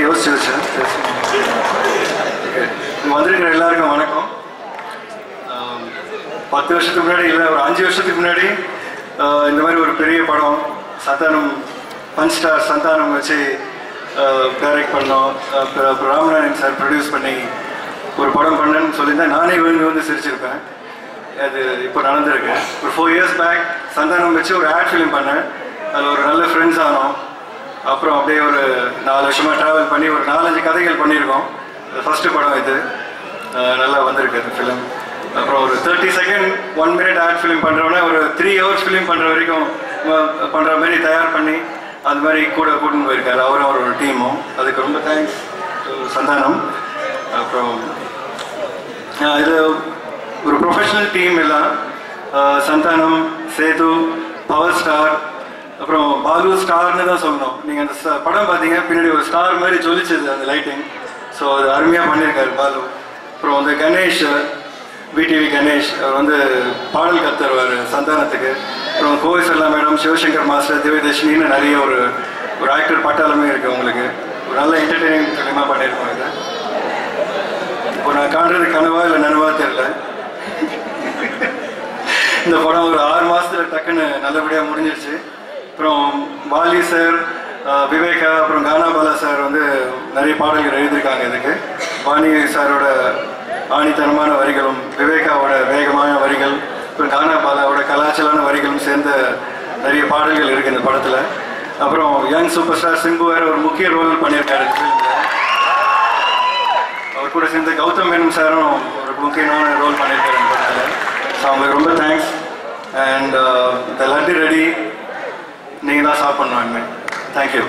யோசிச்சு வச்சேன். வந்திருக்கிற எல்லாருக்கும் வணக்கம். 10 வருஷத்துக்கு முன்னாடி இல்லை, ஒரு 5 வருஷத்துக்கு முன்னாடி இந்த மாதிரி ஒரு பெரிய படம் சந்தானம் பஞ்ச் ஸ்டார் சந்தானம் வச்சு டைரக்ட் பண்ணோம். அப்புறம் ராமநாதன் சார் ப்ரொடியூஸ் பண்ணி ஒரு படம் பண்ணேன்னு சொல்லியிருந்தேன். நானே வந்து சிரிச்சிருப்பேன். அது இப்போ நடந்திருக்கு. ஒரு 4 years பேக் சந்தானம் வச்சு ஒரு ஆட் ஃபிலிம் பண்ணேன். அதில் ஒரு நல்ல ஃப்ரெண்ட்ஸ் ஆனோம். அப்புறம் அப்படியே ஒரு 4 வருஷமாக ட்ராவல் பண்ணி ஒரு 4-5 கதைகள் பண்ணியிருக்கோம். ஃபஸ்ட்டு படம் இது நல்லா வந்திருக்கு அந்த ஃபிலிம். அப்புறம் ஒரு 30 செகண்ட் 1 minute ஆட் ஃபிலிம் பண்ணுறோன்னா ஒரு 3 hours ஃபிலிம் பண்ணுற வரைக்கும் பண்ணுற மாதிரி தயார் பண்ணி அந்த மாதிரி கூட்டின்னு போயிருக்காரு அவரும் ஒரு டீமும். அதுக்கு ரொம்ப தேங்க்ஸ் சந்தானம். அப்புறம் இது ஒரு ப்ரொஃபஷனல் டீம் எல்லாம் சந்தானம், சேது, பவர் ஸ்டார், அப்புறம் பாலு ஸ்டார்னு தான் சொல்லணும். நீங்கள் அந்த படம் பார்த்தீங்க பின்னாடி ஒரு ஸ்டார் மாதிரி ஜொலிச்சது அந்த லைட்டிங். ஸோ அது அருமையாக பண்ணியிருக்காரு பாலு. அப்புறம் வந்து கணேஷ், விடிவி கணேஷ், அவர் வந்து பாடல் கற்றுருவார் சந்தானத்துக்கு. அப்புறம் கோவிசல்லா மேடம், சிவசங்கர் மாஸ்டர், தேவதர்ஷினின்னு நிறைய ஒரு ஆக்டர் பட்டாளமே இருக்குது உங்களுக்கு. ஒரு நல்ல என்டர்டெய்னிங் ஃபிலிமாக பண்ணியிருக்கோம் இதை. இப்போ நான் காண்றது கனவா இல்லை நனவா தெரியல. இந்த படம் ஒரு 6 மாதத்தில் டக்குன்னு நல்லபடியாக முடிஞ்சிருச்சு. அப்புறம் வாலி சார், விவேகா, அப்புறம் கானா பாலா சார் வந்து நிறைய பாடல்கள் எழுதியிருக்காங்க இதுக்கு. வாணி சாரோட ஆணித்தனமான வரிகளும், விவேகாவோட வேகமான வரிகள், அப்புறம் கானா பாலாவோட கலாச்சாரான வரிகளும் சேர்ந்த நிறைய பாடல்கள் இருக்குது இந்த படத்தில். அப்புறம் யங் சூப்பர் ஸ்டார் சிம்பு வேறு ஒரு முக்கிய ரோல் பண்ணியிருக்காரு ஃபிலிமில். அவர் கூட சேர்ந்த கௌதம் மேனன் சாரும் ஒரு முக்கியமான ரோல் பண்ணியிருக்காரு இந்த படத்தில். ஸோ அவங்களுக்கு ரொம்ப thanks. And the laddu ready, நீங்கள் தான் சாப்பிட்ணும் இனிமேல். தேங்க்யூ.